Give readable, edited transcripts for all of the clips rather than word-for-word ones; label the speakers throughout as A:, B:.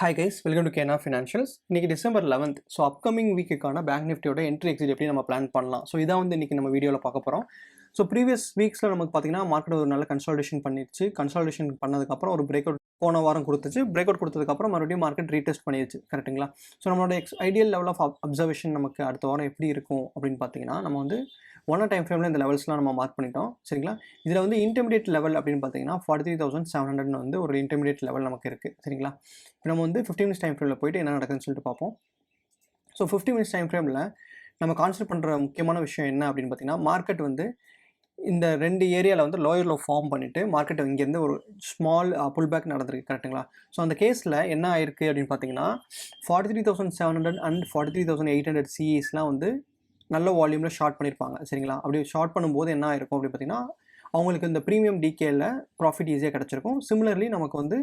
A: Hi guys, welcome to KNR Financials. இன்னைக்கு December 11th. So upcoming வீக்குக்கான bank நிஃப்டியோட entry exit எப்படி நம்ம பிளான் பண்ணலாம். ஸோ இதான் வந்து இன்னைக்கு நம்ம வீடியோவில் பார்க்க போகிறோம். ஸோ ப்ரீவியஸ் வீக்ஸில் நமக்கு பார்த்தீங்கன்னா மார்க்கெட் ஒரு நல்ல கன்சால்டேஷன் பண்ணிடுச்சு. கன்சால்டேஷன் பண்ணதுக்கப்புறம் ஒரு பிரேக் அவுட் போன வாரம் கொடுத்துச்சு. பிரேக் அவுட் கொடுத்ததுக்கப்புறம் மறுபடியும் மார்க்கெட் ரீடெஸ்ட் பண்ணிடுச்சு. கரெக்ட்டுங்களா? ஸோ நம்மளோட ஐடியல் லெவல் ஆஃப் அப்சர்வேஷன் நமக்கு அடுத்த வாரம் எப்படி இருக்கும் அப்படின்னு பார்த்தீங்கன்னா, நம்ம வந்து 1 hour டைம் ஃப்ரேமில் இந்த லெவல்ஸ்லாம் நம்ம மார்க் பண்ணிட்டோம். சரிங்களா? இதில் வந்து இன்டர்மீடியேட் லெவல் அப்படின்னு பார்த்தீங்கன்னா 43,700 வந்து ஒரு இன்டர்மீடியேட் லெவல் நமக்கு இருக்குது. சரிங்களா? இப்போ நம்ம வந்து 15 minutes டைம் ஃப்ரேமில் போயிட்டு என்ன நடக்குதுன்னு சொல்லிட்டு பார்ப்போம். ஸோ 50 minutes டைம் ஃப்ரேமில் நம்ம கான்சென்ட்ரேட் பண்ணுற முக்கியமான விஷயம் என்ன அப்படின்னு பார்த்தீங்கன்னா, மார்க்கெட் வந்து இந்த 2 ஏரியாவில் வந்து லோயர் லோ ஃபார்ம் பண்ணிவிட்டு மார்க்கெட் இங்கேருந்து ஒரு ஸ்மால் புல் பேக் நடந்திருக்கு. கரெக்டுங்களா? ஸோ அந்த கேஸில் என்ன ஆயிருக்கு அப்படின்னு பார்த்தீங்கன்னா 43,700 அண்ட் 43,800 சிஇஸ்லாம் வந்து நல்ல வால்யூமில் ஷார்ட் பண்ணியிருப்பாங்க. சரிங்களா? அப்படி ஷார்ட் பண்ணும்போது என்ன ஆயிருக்கும் அப்படின்னு பார்த்தீங்கன்னா, அவங்களுக்கு இந்த ப்ரீமியம் டிகேயில் ப்ராஃபிட் ஈஸியாக கிடச்சிருக்கும். சிமிலர்லி நமக்கு வந்து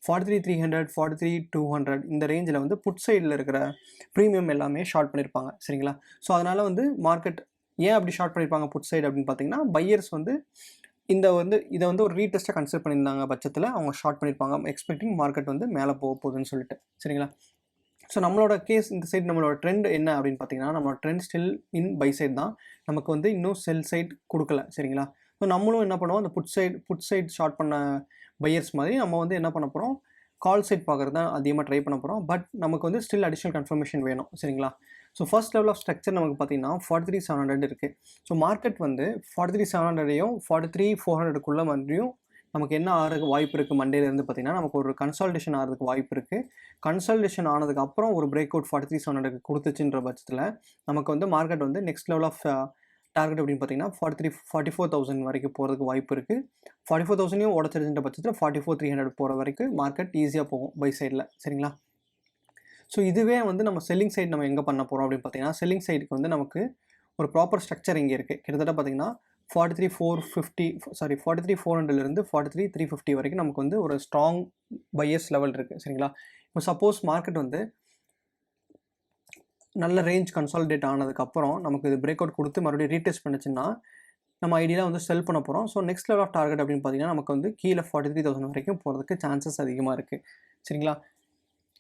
A: 43,300 43,200 இந்த ரேஞ்சில் வந்து புட் சைடில் இருக்கிற ப்ரீமியம் எல்லாமே ஷார்ட் பண்ணியிருப்பாங்க. சரிங்களா? ஸோ அதனால் வந்து மார்க்கெட் ஏன் அப்படி ஷார்ட் பண்ணியிருப்பாங்க புட் சைடு அப்படின்னு பார்த்தீங்கன்னா, பையர்ஸ் வந்து இதை வந்து ஒரு ரீடெஸ்ட்டாக கன்சிடர் பண்ணியிருந்தாங்க பட்சத்தில் அவங்க ஷார்ட் பண்ணியிருப்பாங்க. எக்ஸ்பெக்டிங் மார்க்கெட் வந்து மேலே போகுதுன்னு சொல்லிட்டு. சரிங்களா? ஸோ நம்மளோட கேஸ் இந்த சைடு நம்மளோட ட்ரெண்ட் என்ன அப்படின்னு பார்த்தீங்கன்னா, நம்மளோட trend still in buy side தான். நமக்கு வந்து இன்னும் செல் சைட் கொடுக்கல. சரிங்களா? ஸோ நம்மளும் என்ன பண்ணுவோம், அந்த புட் சைட் ஷார்ட் பண்ண பையர்ஸ் மாதிரி நம்ம வந்து என்ன பண்ண போகிறோம், கால் சைட் பார்க்குறது தான் அதிகமாக ட்ரை பண்ண போகிறோம். பட் நமக்கு வந்து ஸ்டில் அடிஷனல் கன்ஃபர்மேஷன் வேணும். சரிங்களா? So first level of structure நமக்கு பார்த்தீங்கன்னா 43,700 இருக்குது. ஸோ மார்க்கெட் வந்து 43,700ஐயும் 43,400க்குள்ளே மறுபடியும் நமக்கு என்ன ஆகிறதுக்கு வாய்ப்பு இருக்குது மண்டேலேருந்து பார்த்தீங்கன்னா, நமக்கு ஒரு கன்சால்டேஷன் ஆகிறதுக்கு வாய்ப்பு இருக்குது. கன்சால்டேஷன் ஆனதுக்கப்புறம் ஒரு பிரேக் அவுட் 43,700க்கு கொடுத்துச்சுன்ற பட்சத்தில் நமக்கு வந்து மார்க்கெட் வந்து நெக்ஸ்ட் லெவல் ஆஃப் டார்கெட் அப்படின்னு பார்த்தீங்கன்னா 44,000 வரைக்கும் போகிறதுக்கு வாய்ப்பு இருக்குது. 44,000ஐயும் உடச்சிருச்சுன்ற பட்சத்தில் 44,300 போகிற வரைக்கும் மார்க்கெட் ஈஸியாக போகும் பை சைடில். சரிங்களா? ஸோ இதுவே வந்து நம்ம செல்லிங் சைடு நம்ம எங்கே பண்ண போகிறோம் அப்படின்னு பார்த்தீங்கன்னா, செல்லிங் சைடுக்கு வந்து நமக்கு ஒரு ப்ராப்பர் ஸ்ட்ரக்சர் இங்கே இருக்குது. கிட்டத்தட்ட பார்த்தீங்கன்னா 43,400லேருந்து 43,350 வரைக்கும் நமக்கு வந்து ஒரு ஸ்ட்ராங் பையர்ஸ் லெவல் இருக்குது. சரிங்களா? இப்போ சப்போஸ் மார்க்கெட் வந்து நல்ல ரேஞ்ச் கன்சாலிடேட் ஆனதுக்கப்புறம் நமக்கு இது பிரேக் அவுட் கொடுத்து மறுபடியும் ரீடெஸ்ட் பண்ணுச்சுன்னா நம்ம ஐடியா வந்து செல் பண்ண போகிறோம். So next level of target அப்படின்னு பார்த்தீங்கன்னா நமக்கு வந்து கீழே 43,000 வரைக்கும் போகிறதுக்கு சான்சஸ் அதிகமாக இருக்குது. சரிங்களா?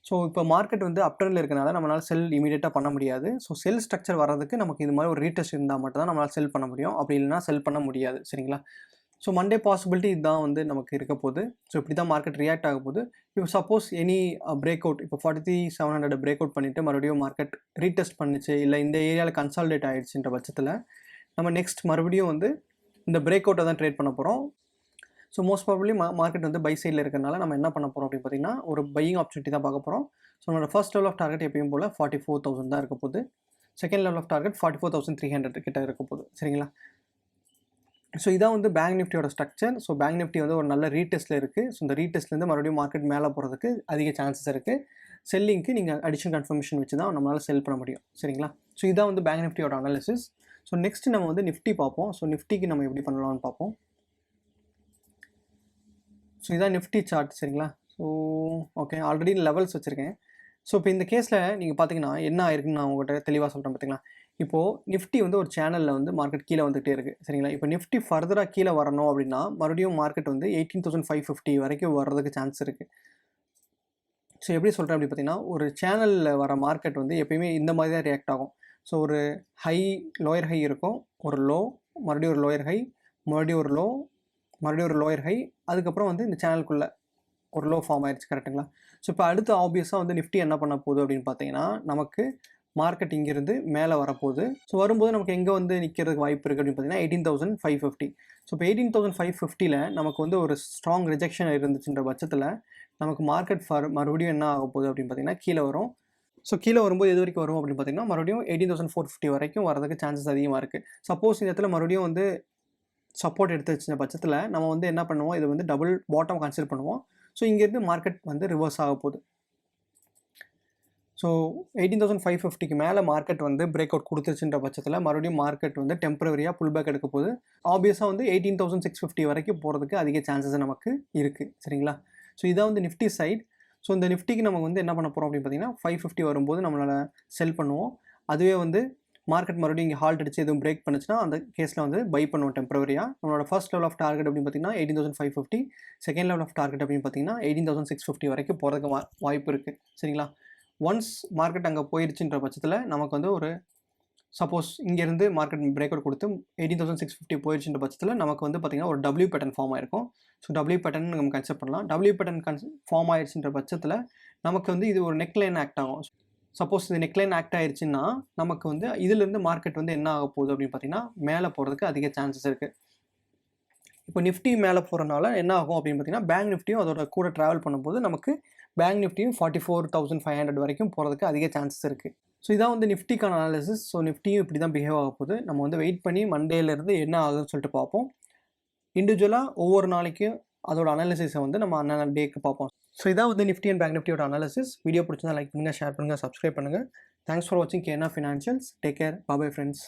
A: ஸோ இப்போ மார்க்கெட் வந்து அப் ட்ரெண்டில் இருக்கனால நம்மளால் செல் இமீடியட்டாக பண்ண முடியாது. ஸோ செல் ஸ்ட்ரக்சர் வர்றதுக்கு நமக்கு இது மாதிரி ஒரு ரீடெஸ்ட் இருந்தால் மட்டும் தான் நம்மளால் செல் பண்ண முடியும். அப்படி இல்லைனா செல் பண்ண முடியாது. சரிங்களா? ஸோ மண்டே பாசிபிலிட்டி இதுதான் வந்து நமக்கு இருக்க போகுது. ஸோ இப்படி தான் மார்க்கெட் ரியாக்ட் ஆக போகுது. இப்போ சப்போஸ் எனி பிரேக் அவுட் இப்போ 43,700 பிரேக் அவுட் பண்ணிவிட்டு மறுபடியும் மார்க்கெட் ரீடெஸ்ட் பண்ணிச்சு, இல்லை இந்த ஏரியாவில் கன்சால்டேட் ஆகிடுச்சுன்ற பட்சத்தில் நம்ம நெக்ஸ்ட் மறுபடியும் வந்து இந்த பிரேக் அவுட்டை தான் ட்ரேட் பண்ண போகிறோம். ஸோ மோஸ்ட் ப்ராபப்லி மார்க்கெட் வந்து பை சைடில் இருக்கிறனால நம்ம என்ன பண்ண போகிறோம் அப்படின்னு பார்த்தீங்கன்னா, ஒரு பையிங் ஆப்பர்ச்சுனிட்டி தான் பார்க்க போகிறோம். ஸோ நம்மளோட ஃபர்ஸ்ட் லெவல் ஆஃப் டார்கெட் எப்பயும் போல் 44,000 தான் இருக்க போகுது. செகண்ட் லெவல் ஆஃப் டார்கெட் 44,300 கிட்ட இருக்க போகுது. சரிங்களா? ஸோ இதான் வந்து பேங்க் நிஃப்டியோட ஸ்ட்ரக்சர். ஸோ பேங்க் நிஃப்டி வந்து ஒரு நல்ல ரீடெஸ்ட்டில் இருக்குது. ஸோ இந்த ரீடெஸ்ட்லேருந்து மறுபடியும் மார்க்கெட் மேலே போகிறதுக்கு அதிக சான்சஸ் இருக்குது. செல்லிங்க்கு நீங்கள் அடிஷனல் கன்ஃபர்மேஷன் வச்சு தான் நம்மளால் செல் பண்ண முடியும். சரிங்களா? ஸோ இதான் வந்து பேங்க் நிஃப்டியோட அனாலிசிஸ். ஸோ நெக்ஸ்ட் நம்ம வந்து நிஃப்டி பார்ப்போம். ஸோ நிஃப்டிக்கு நம்ம எப்படி பண்ணலாம்னு பார்ப்போம். ஸோ இதான் நிஃப்டி சார்ட். சரிங்களா? ஸோ ஓகே, ஆல்ரெடி லெவல்ஸ் வச்சுருக்கேன். ஸோ இப்போ இந்த கேஸில் நீங்கள் பார்த்தீங்கன்னா என்ன ஆயிருக்குன்னு நான் உங்கள்கிட்ட தெளிவாக சொல்கிறேன். பார்த்தீங்களா? இப்போது நிஃப்டி வந்து ஒரு சேனலில் வந்து மார்க்கெட் கீழே வந்துகிட்டே இருக்குது. சரிங்களா? இப்போ நிஃப்டி ஃபர்தராக கீழே வரணும் அப்படின்னா மறுபடியும் மார்க்கெட் வந்து 18,550 வரைக்கும் வர்றதுக்கு சான்ஸ் இருக்குது. ஸோ எப்படி சொல்கிறேன் அப்படி பார்த்தீங்கன்னா, ஒரு சேனலில் வர மார்க்கெட் வந்து எப்பயுமே இந்த மாதிரி தான் ரியாக்ட் ஆகும். ஸோ ஒரு லோயர் ஹை இருக்கும், ஒரு லோ, மறுபடியும் ஒரு லோயர் ஹை, மறுபடியும் ஒரு லோ, மறுபடியும் ஒரு லோயர் ஹை, அதுக்கப்புறம் வந்து இந்த சேனலுக்குள்ளே ஒரு லோ ஃபார்ம் ஆயிடுச்சு. கரெக்டுங்களா? ஸோ இப்போ அடுத்து ஆப்வியஸாக வந்து நிஃப்டி என்ன பண்ண போகுது அப்படின்னு பார்த்தீங்கன்னா, நமக்கு மார்க்கெட் இங்கிருந்து மேலே வரப்போகுது. ஸோ வரும்போது நமக்கு எங்கே வந்து நிற்கிறதுக்கு வாய்ப்பு இருக்குது அப்படின்னு பார்த்தீங்கன்னா 18,550. ஸோ இப்போ 18,550ல் நமக்கு வந்து ஒரு ஸ்ட்ராங் ரிஜெக்ஷன் இருந்துச்சுன்ற பட்சத்தில் நமக்கு மார்க்கெட் மறுபடியும் என்ன ஆக போகுது அப்படின்னு பார்த்தீங்கன்னா கீழே வரும். ஸோ கீழே வரும்போது எது வரைக்கும் வரும் அப்படின்னு பார்த்தீங்கன்னா மறுபடியும் 18,450 வரைக்கும் வரதுக்கு சான்சஸ் அதிகமாக இருக்குது. சப்போஸ் இந்த இடத்துல மறுபடியும் வந்து சப்போர்ட் எடுத்து வச்ச பட்சத்தில் நம்ம வந்து என்ன பண்ணுவோம், இது வந்து டபுள் பாட்டம் கன்சிடர் பண்ணுவோம். ஸோ இங்கேருந்து மார்க்கெட் வந்து ரிவர்ஸ் ஆக போகுது. ஸோ 18,550க்கு மேலே மார்க்கெட் வந்து பிரேக் அவுட் கொடுத்துச்சுன்ற பட்சத்தில் மறுபடியும் மார்க்கெட் வந்து டெம்பரரியாக புல் பேக் எடுக்க போகுது. ஆப்வியஸாக வந்து 18,650 வரைக்கும் போகிறதுக்கு அதிக சான்சஸ் நமக்கு இருக்குது. சரிங்களா? ஸோ இதான் வந்து நிஃப்டி சைட். ஸோ இந்த நிஃப்டிக்கு நம்ம வந்து என்ன பண்ண போகிறோம் அப்படின்னு பார்த்தீங்கன்னா 550 வரும்போது நம்மளால் செல் பண்ணுவோம். அதுவே வந்து மார்க்கெட் மறுபடியும் இங்கே ஹால்ட் அடிச்சு எதுவும் பிரேக் பண்ணுச்சுன்னா அந்த கேஸில் வந்து பை பண்ணுவோம் டெம்பரரியாக. நம்மளோட ஃபர்ஸ்ட் லெவல் ஆஃப் டார்கெட் அப்படின்னு பார்த்தீங்கன்னா 18,550, செகண்ட் லெவல் ஆஃப் டார்கெட் அப்படின்னு பார்த்தீங்கன்னா 18,650 வரைக்கும் போகிறதுக்கு வாய்ப்பு இருக்குது. சரிங்களா? ஒன்ஸ் மார்க்கெட் அங்கே போயிடுச்சுன்ற பட்சத்தில் நமக்கு வந்து ஒரு சப்போஸ் இங்கேருந்து மார்க்கெட் பிரேக் அவுட் கொடுத்து 18,650 போயிடுச்சுன்ற பட்சத்தில் நமக்கு வந்து பார்த்திங்கன்னா ஒரு டபிள்யூ பேட்டர்ன் ஃபார்ம் ஆயிருக்கும். ஸோ டபிள்யூ பேட்டர்ன் நம்ம கன்செப்ட் பண்ணலாம். டபிள்யூ பேட்டர்ன் ஃபார்ம் ஆயிடுச்சுன்ற பட்சத்தில் நமக்கு வந்து இது ஒரு நெக்லைன் ஆக்ட் ஆகும். சப்போஸ் இது நெக்லைன் ஆக்ட் ஆயிடுச்சுன்னா நமக்கு வந்து இதிலிருந்து மார்க்கெட் வந்து என்ன ஆக போகுது அப்படின்னு பார்த்தீங்கன்னா மேலே போகிறதுக்கு அதிக சான்சஸ் இருக்குது. இப்போ நிஃப்டி மேலே போகிறனால என்ன ஆகும் அப்படின்னு பார்த்தீங்கன்னா பேங்க் நிஃப்டியும் அதோட கூட ட்ராவல் பண்ணும்போது நமக்கு பேங்க் நிஃப்டியும் 44,500 வரைக்கும் போகிறதுக்கு அதிக சான்சஸ் இருக்குது. ஸோ இதான் வந்து நிஃப்டிக்கான அனாலிசிஸ். ஸோ நிஃப்டியும் இப்படி தான் பிஹேவ் ஆக போகுது. நம்ம வந்து வெயிட் பண்ணி மண்டேலேருந்து என்ன ஆகுதுன்னு சொல்லிட்டு பார்ப்போம். இண்டிவிஜுவலாக ஒவ்வொரு நாளைக்கும் அதோட அனாலிசிஸை வந்து நம்ம அன்னன்ன டேக்கு பார்ப்போம். ஸோ இதான் வந்து நிஃப்டி அண்ட் பேங்க் நிஃப்டியோட அனாலிசிஸ். வீடியோ பிடிச்சிருந்தா லைக் பண்ணுங்கள், ஷேர் பண்ணுங்கள், சப்ஸ்கிரைப் பண்ணுங்கள். தேங்க்ஸ் ஃபார் வாட்சிங் KNR Financials. Take care. Bye friends.